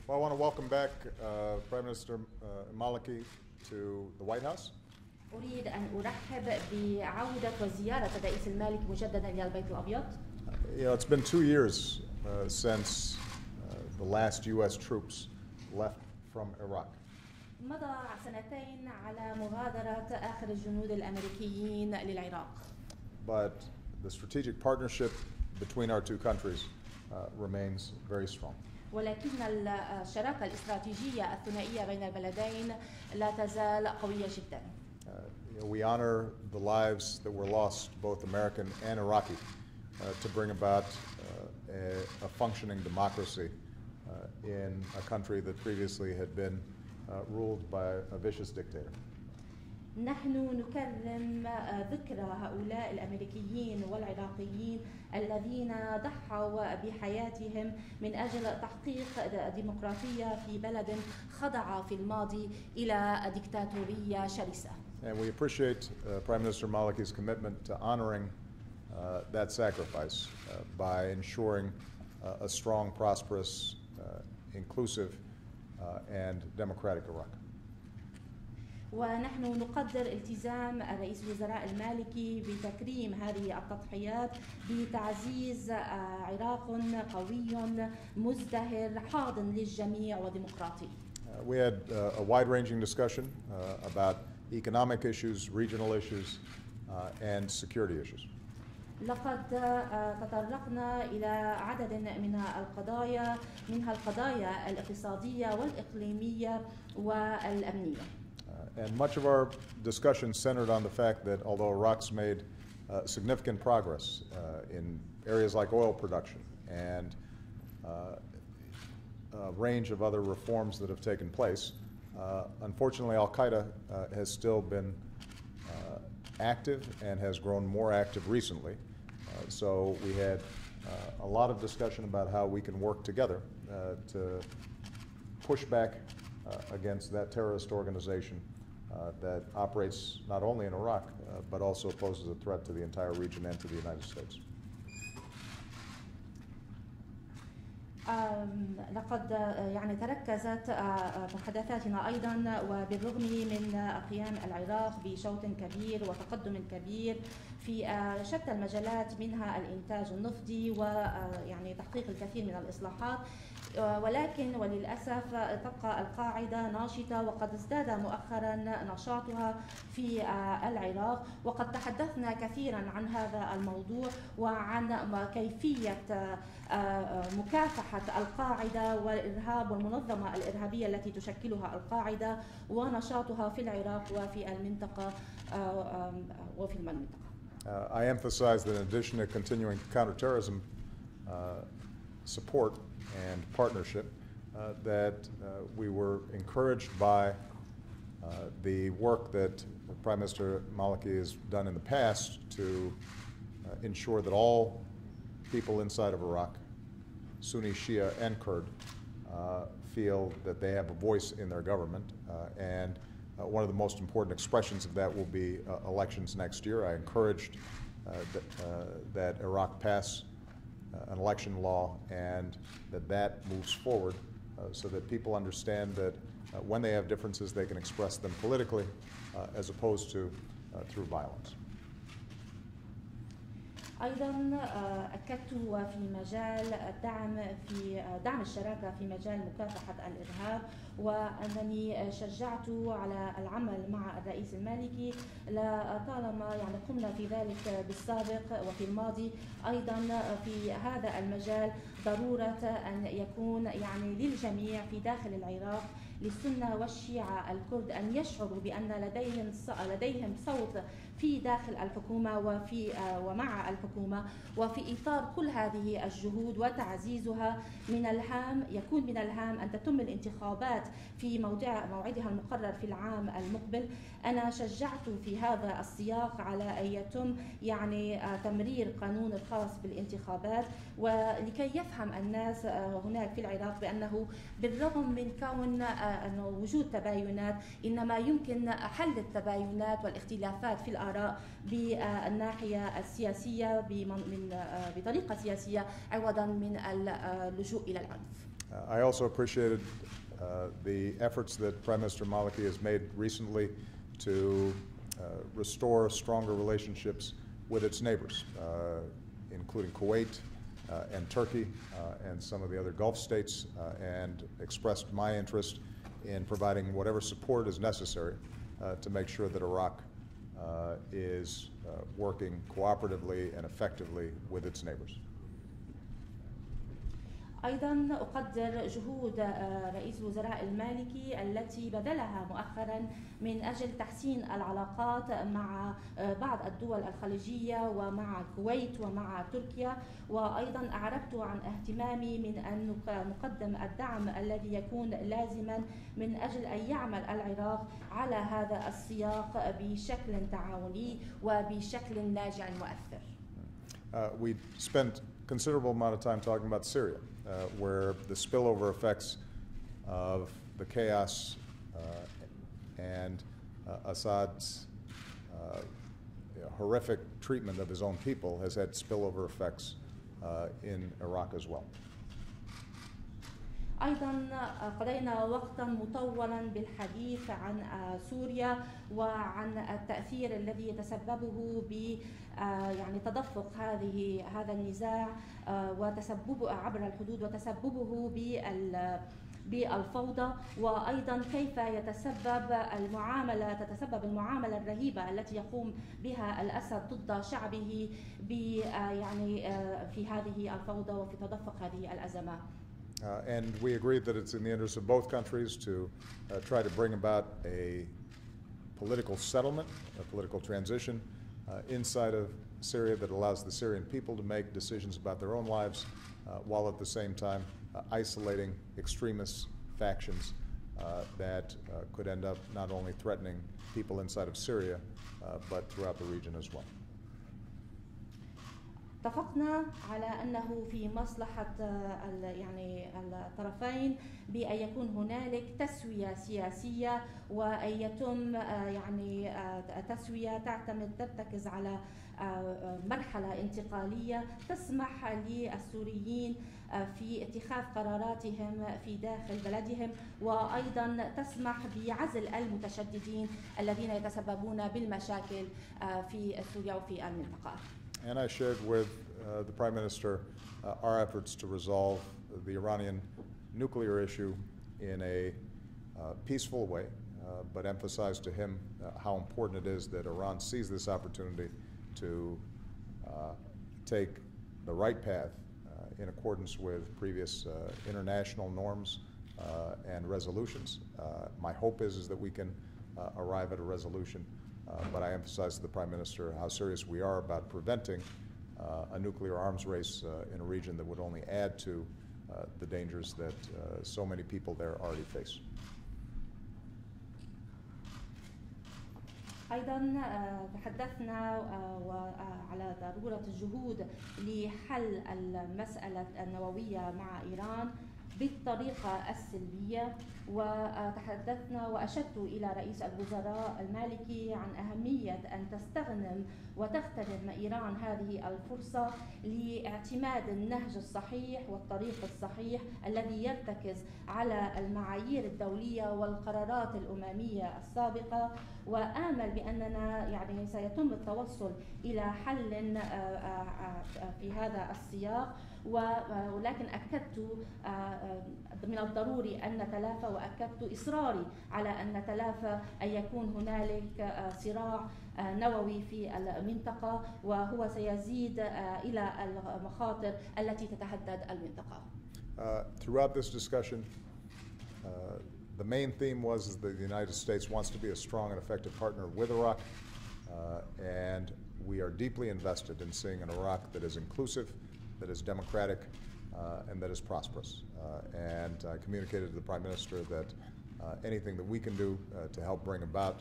Well, I want to welcome back Prime Minister Al-Maliki to the White House. أريد أن أرحب بعودة وزيارة الرئيس المالكي مجددا إلى البيت الأبيض. It's been 2 years since the last U.S. troops left from Iraq. مضى سنتين على مغادرة آخر الجنود الأمريكيين للعراق. But the strategic partnership between our two countries remains very strong. ولكن الشراكة الاستراتيجية الثنائية بين البلدين لا تزال قوية جدا. We honor the lives that were lost, both American and Iraqi, to bring about a functioning democracy in a country that previously had been ruled by a vicious dictator. نحن نكرم ذكرى هؤلاء الأمريكيين والعراقيين الذين ضحوا بحياتهم من أجل تحقيق ديمقراطية في بلد خضع في الماضي إلى ديكتاتورية شرسة. And we appreciate Prime Minister Maliki's commitment to honoring that sacrifice by ensuring a strong, prosperous, inclusive, and democratic Iraq. ونحن نقدر التزام رئيس الوزراء المالكي بتكريم هذه التضحيات بتعزيز عراق قوي مزدهر حاضن للجميع وديمقراطي. We had a wide-ranging discussion about economic issues, regional issues, and security issues. لقد تطرقنا إلى عدد من القضايا منها القضايا الاقتصادية والإقليمية والأمنية. And much of our discussion centered on the fact that although Iraq's made significant progress in areas like oil production and a range of other reforms that have taken place, unfortunately Al-Qaeda has still been active and has grown more active recently. So we had a lot of discussion about how we can work together to push back against that terrorist organization that operates not only in Iraq, but also poses a threat to the entire region and to the United States. لقد تركزت محادثاتنا أيضا وبالرغم من قيام العراق بشوط كبير وتقدم كبير في شتى المجالات منها الإنتاج النفطي وتحقيق الكثير من الإصلاحات، ولكن وللأسف تبقى القاعدة ناشطة وقد ازداد مؤخرا نشاطها في العراق، وقد تحدثنا كثيرا عن هذا الموضوع وعن كيفية مكافحة القاعدة والإرهاب والمنظمة الإرهابية التي تشكلها القاعدة ونشاطها في العراق وفي المنطقة I emphasize that in addition to continuing counterterrorism support and partnership, that we were encouraged by the work that Prime Minister Maliki has done in the past to ensure that all people inside of Iraq, Sunni, Shia, and Kurd, feel that they have a voice in their government. And one of the most important expressions of that will be elections next year. I encouraged that Iraq pass an election law and that moves forward so that people understand that when they have differences they can express them politically as opposed to through violence. أيضا أكدت في مجال دعم الشراكة في مجال مكافحة الإرهاب، وأنني شجعت على العمل مع الرئيس المالكي لطالما قمنا في ذلك بالسابق وفي الماضي. أيضا في هذا المجال ضرورة أن يكون للجميع في داخل العراق للسنة والشيعة الكرد أن يشعروا بأن لديهم صوت في داخل الحكومة ومع الحكومة، وفي إطار كل هذه الجهود وتعزيزها يكون من الهام أن تتم الانتخابات في موعدها المقرر في العام المقبل. أنا شجعت في هذا السياق على أن يتم تمرير قانون الخاص بالانتخابات، ولكي يفهم الناس هناك في العراق بأنه بالرغم من كون وجود تباينات إنما يمكن حل التباينات والاختلافات في الآراء بالناحية السياسية بطريقة سياسية عوضا من اللجوء إلى العنف. I also appreciated the efforts that Prime Minister Maliki has made recently to restore stronger relationships with its neighbors, including Kuwait and Turkey and some of the other Gulf states, and expressed my interest in providing whatever support is necessary to make sure that Iraq is working cooperatively and effectively with its neighbors. أيضا أقدر جهود رئيس الوزراء المالكي التي بذلها مؤخرا من أجل تحسين العلاقات مع بعض الدول الخليجية ومع الكويت ومع تركيا، وأيضا أعربت عن اهتمامي من أن نقدم الدعم الذي يكون لازما من أجل أن يعمل العراق على هذا السياق بشكل تعاوني وبشكل ناجع مؤثر. We spent considerable amount of time talking about Syria, where the spillover effects of the chaos and Assad's horrific treatment of his own people has had spillover effects in Iraq as well. أيضا قضينا وقتا مطولا بالحديث عن سوريا وعن التأثير الذي يتسببه ب يعني تدفق هذا النزاع وتسببه عبر الحدود وتسببه بالفوضى، وأيضا كيف تتسبب المعاملة الرهيبة التي يقوم بها الأسد ضد شعبه يعني في هذه الفوضى وفي تدفق هذه الأزمات. And we agreed that it's in the interest of both countries to try to bring about a political settlement, a political transition inside of Syria that allows the Syrian people to make decisions about their own lives while at the same time isolating extremist factions that could end up not only threatening people inside of Syria but throughout the region as well. اتفقنا على أنه في مصلحة يعني الطرفين بأن يكون هنالك تسوية سياسية وأن يتم يعني تسوية ترتكز على مرحلة انتقالية تسمح للسوريين في اتخاذ قراراتهم في داخل بلدهم، وأيضا تسمح بعزل المتشددين الذين يتسببون بالمشاكل في سوريا وفي المنطقة. And I shared with the Prime Minister our efforts to resolve the Iranian nuclear issue in a peaceful way, but emphasized to him how important it is that Iran sees this opportunity to take the right path in accordance with previous international norms and resolutions. My hope is that we can arrive at a resolution. But I emphasize to the Prime Minister how serious we are about preventing a nuclear arms race in a region that would only add to the dangers that so many people there already face. أيضا تحدثنا على ضرورة الجهود لحل المسألة النووية مع إيران بالطريقة السلبية، وتحدثنا وأشدت إلى رئيس الوزراء المالكي عن أهمية أن تستغنم وتغتنم إيران هذه الفرصة لاعتماد النهج الصحيح والطريق الصحيح الذي يرتكز على المعايير الدولية والقرارات الأممية السابقة، وآمل بأننا يعني سيتم التوصل إلى حل في هذا السياق، ولكن أكدت من الضروري أن نتلافى، وأكدت إصراري على أن نتلافى أن يكون هنالك صراع نووي في المنطقة، وهو سيزيد إلى المخاطر التي تتهدد المنطقة. Throughout this discussion, the main theme was that the United States wants to be a strong and effective partner with Iraq, and we are deeply invested in seeing an Iraq that is inclusive, that is democratic, and that is prosperous. And I communicated to the Prime Minister that anything that we can do to help bring about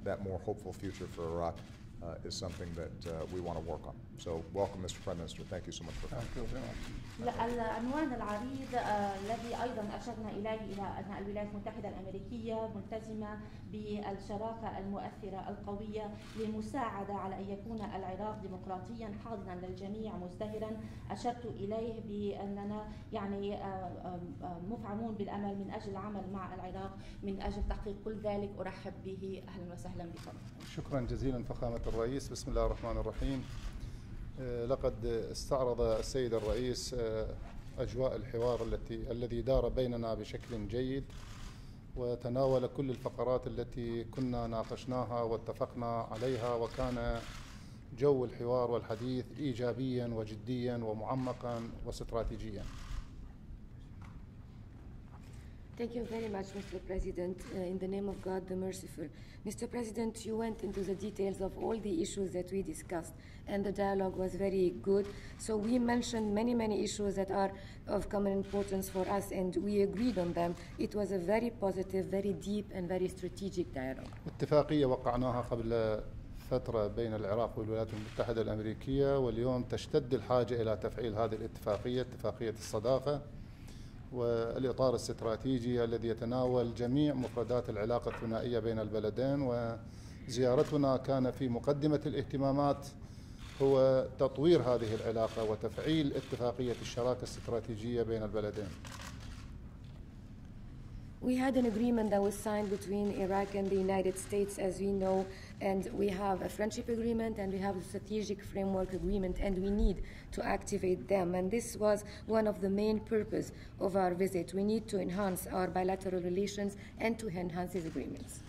that more hopeful future for Iraq is something that we want to work on. So welcome, Mr. Prime Minister. Thank you so much for coming. العنوان العريض الذي أيضا أشرنا إلى أن الولايات المتحدة الأمريكية ملتزمة بالشراكة المؤثرة القوية للمساعدة على أن يكون العراق ديمقراطيا حاضنا للجميع مزدهرا. أشرت إليه بأننا يعني مفعمون بالأمل من أجل العمل مع العراق من أجل تحقيق كل ذلك. أرحب به. أهلا وسهلا بكم. شكرا جزيلا فخامة الرئيس. بسم الله الرحمن الرحيم. لقد استعرض السيد الرئيس أجواء الحوار الذي دار بيننا بشكل جيد، وتناول كل الفقرات التي كنا ناقشناها واتفقنا عليها، وكان جو الحوار والحديث إيجابيا وجديا ومعمقا واستراتيجيا. Thank you very much, Mr. President. In the name of God, the Merciful. Mr. President, you went into the details of all the issues that we discussed, and the dialogue was very good. So we mentioned many issues that are of common importance for us, and we agreed on them. It was a very positive, very deep, and very strategic dialogue. اتفاقية وقعناها قبل فترة بين العراق والولايات المتحدة الأمريكية، واليوم تشتد الحاجة إلى تفعيل هذه الاتفاقية، اتفاقية الصداقة والإطار الاستراتيجي الذي يتناول جميع مفردات العلاقة الثنائية بين البلدين. وزيارتنا كان في مقدمة الاهتمامات هو تطوير هذه العلاقة وتفعيل اتفاقية الشراكة الاستراتيجية بين البلدين. We had an agreement that was signed between Iraq and the United States, as we know, and we have a friendship agreement and we have a strategic framework agreement, and we need to activate them. And this was one of the main purpose of our visit. We need to enhance our bilateral relations and to enhance these agreements.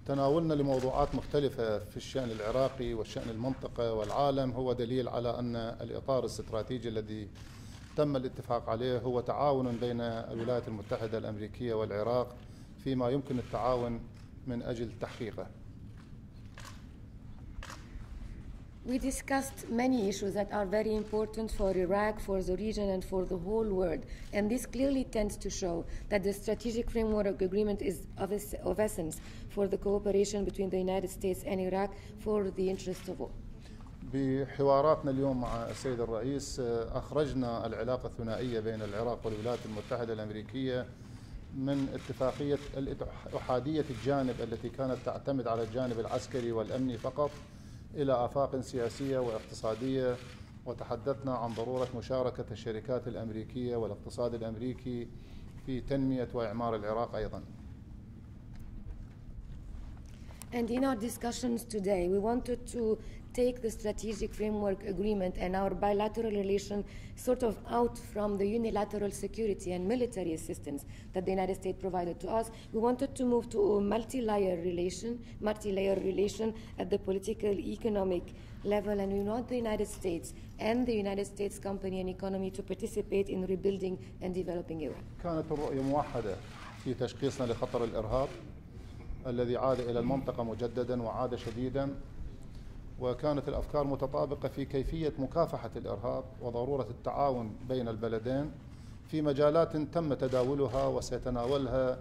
تناولنا لموضوعات مختلفة في الشأن العراقي والشأن المنطقة والعالم، هو دليل على أن الإطار الاستراتيجي الذي تم الاتفاق عليه هو تعاون بين الولايات المتحدة الأمريكية والعراق فيما يمكن التعاون من أجل تحقيقه. We discussed many issues that are very important for Iraq, for the region, and for the whole world. And this clearly tends to show that the strategic framework agreement is of essence for the cooperation between the United States and Iraq for the interests of all. بحواراتنا اليوم مع السيد الرئيس أخرجنا العلاقة الثنائية بين العراق والولايات المتحدة الأمريكية من اتفاقية أحادية الجانب التي كانت تعتمد على الجانب العسكري والأمني فقط إلى آفاق سياسية واقتصادية، وتحدثنا عن ضرورة مشاركة الشركات الأمريكية والاقتصاد الأمريكي في تنمية وإعمار العراق أيضا. And in our discussions today, we wanted to take the strategic framework agreement and our bilateral relation sort of out from the unilateral security and military assistance that the United States provided to us. We wanted to move to a multi-layer relation at the political, economic level, and we want the United States and the United States company and economy to participate in rebuilding and developing Iraq. كانت الرؤية موحدة في تشخيصنا لخطر الإرهاب الذي عاد إلى المنطقة مجددا وعاد شديدا، وكانت الأفكار متطابقة في كيفية مكافحة الإرهاب وضرورة التعاون بين البلدين في مجالات تم تداولها وسيتناولها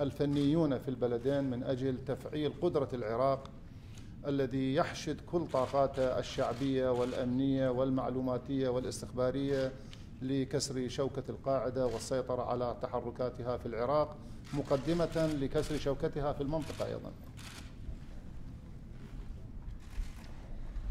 الفنيون في البلدين من أجل تفعيل قدرة العراق الذي يحشد كل طاقاته الشعبية والأمنية والمعلوماتية والاستخبارية لكسر شوكة القاعدة والسيطرة على تحركاتها في العراق، مقدمة لكسر شوكتها في المنطقة أيضا.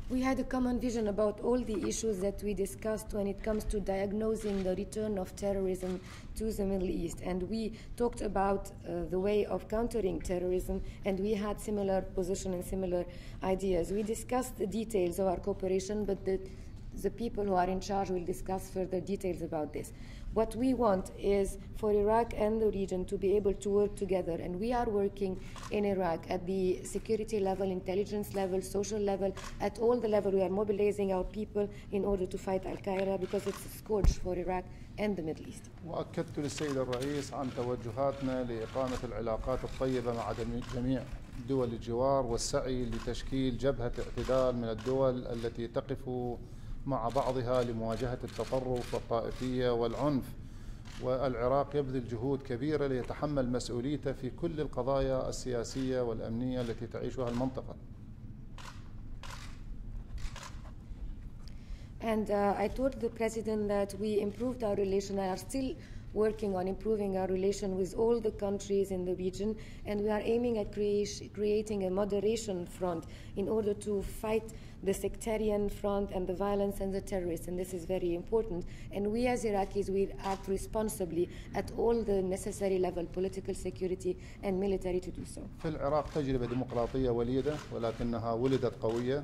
We had a common vision about all the issues that we discussed when it comes to diagnosing the return of terrorism to the Middle East. And we talked about the way of countering terrorism, and we had similar position and similar ideas. We discussed the details of our cooperation, but the people who are in charge will discuss further details about this. What we want is for Iraq and the region to be able to work together, and we are working in Iraq at the security level, intelligence level, social level, at all the level. We are mobilizing our people in order to fight Al-Qaeda because it's a scourge for Iraq and the Middle East. وأكدت للسيد الرئيس عن توجهاتنا لإقامة العلاقات الطيبة مع جميع دول الجوار والسعي لتشكيل جبهة اعتدال من الدول التي تقف مع بعضها لمواجهة التطرف والطائفية والعنف، والعراق يبذل جهود كبيرة ليتحمل مسؤوليته في كل القضايا السياسية والأمنية التي تعيشها المنطقة. And I told the President that we improved our relation and are still working on improving our relation with all the countries in the region, and we are aiming at creating a moderation front in order to fight the sectarian front and the violence and the terrorists, and this is very important. And we as Iraqis, we act responsibly at all the necessary level, political, security and military, to do so. في العراق تجربة ديمقراطية وليدة ولكنها ولدت قوية،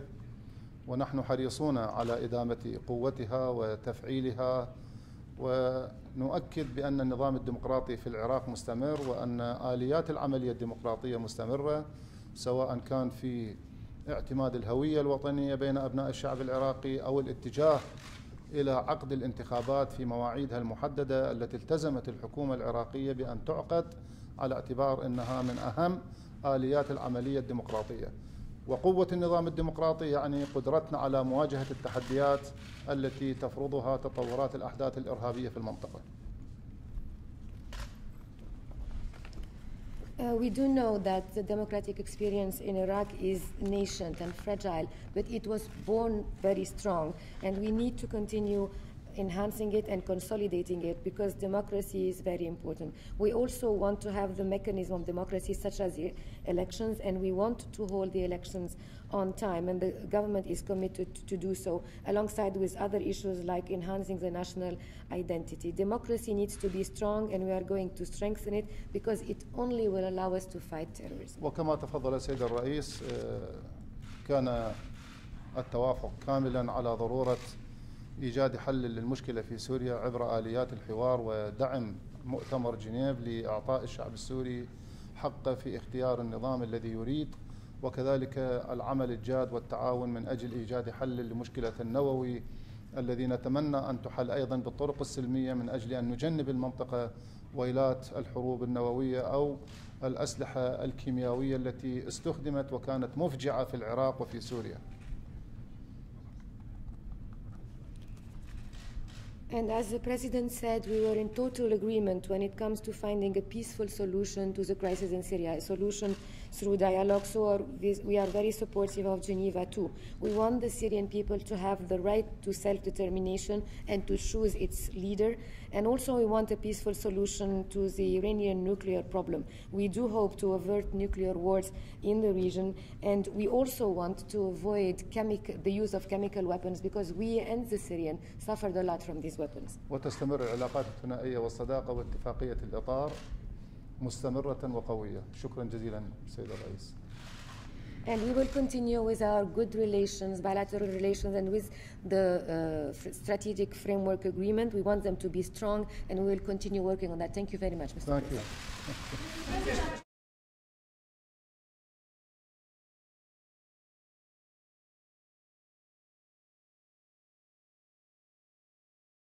ونحن حريصون على إدامة قوتها وتفعيلها، ونؤكد بأن النظام الديمقراطي في العراق مستمر، وأن آليات العملية الديمقراطية مستمرة، سواء كان في اعتماد الهوية الوطنية بين أبناء الشعب العراقي أو الاتجاه إلى عقد الانتخابات في مواعيدها المحددة التي التزمت الحكومة العراقية بأن تعقد على اعتبار أنها من أهم آليات العملية الديمقراطية. وقوة النظام الديمقراطي يعني قدرتنا على مواجهة التحديات التي تفرضها تطورات الأحداث الإرهابية في المنطقة. We do know that the democratic experience in Iraq is nascent and fragile, but it was born very strong, and we need to continue enhancing it and consolidating it, because democracy is very important. We also want to have the mechanism of democracy such as the elections, and we want to hold the elections on time, and the government is committed to do so, alongside with other issues like enhancing the national identity. Democracy needs to be strong, and we are going to strengthen it because it only will allow us to fight terrorism. وكما تفضل السيد الرئيس، كان التوافق كاملا على ضرورة إيجاد حل للمشكلة في سوريا عبر آليات الحوار ودعم مؤتمر جنيف لإعطاء الشعب السوري حقه في اختيار النظام الذي يريد، وكذلك العمل الجاد والتعاون من أجل إيجاد حل لمشكلة النووي الذي نتمنى أن تحل أيضا بالطرق السلمية من أجل أن نجنب المنطقة ويلات الحروب النووية أو الأسلحة الكيميائية التي استخدمت وكانت مفجعة في العراق وفي سوريا. And as the President said, we were in total agreement when it comes to finding a peaceful solution to the crisis in Syria, a solution through dialogue. So we are very supportive of Geneva too. We want the Syrian people to have the right to self-determination and to choose its leader. And also we want a peaceful solution to the Iranian nuclear problem. We do hope to avert nuclear wars in the region, and we also want to avoid the use of chemical weapons, because we and the Syrians suffered a lot from these weapons. وتستمر العلاقات الثنائية والصداقة واتفاقية الإطار مستمرة وقوية. شكرا جزيلا سيد الرئيس. And we will continue with our good relations, bilateral relations, and with the strategic framework agreement. We want them to be strong, and we will continue working on that. Thank you very much, Mr. President. Thank you.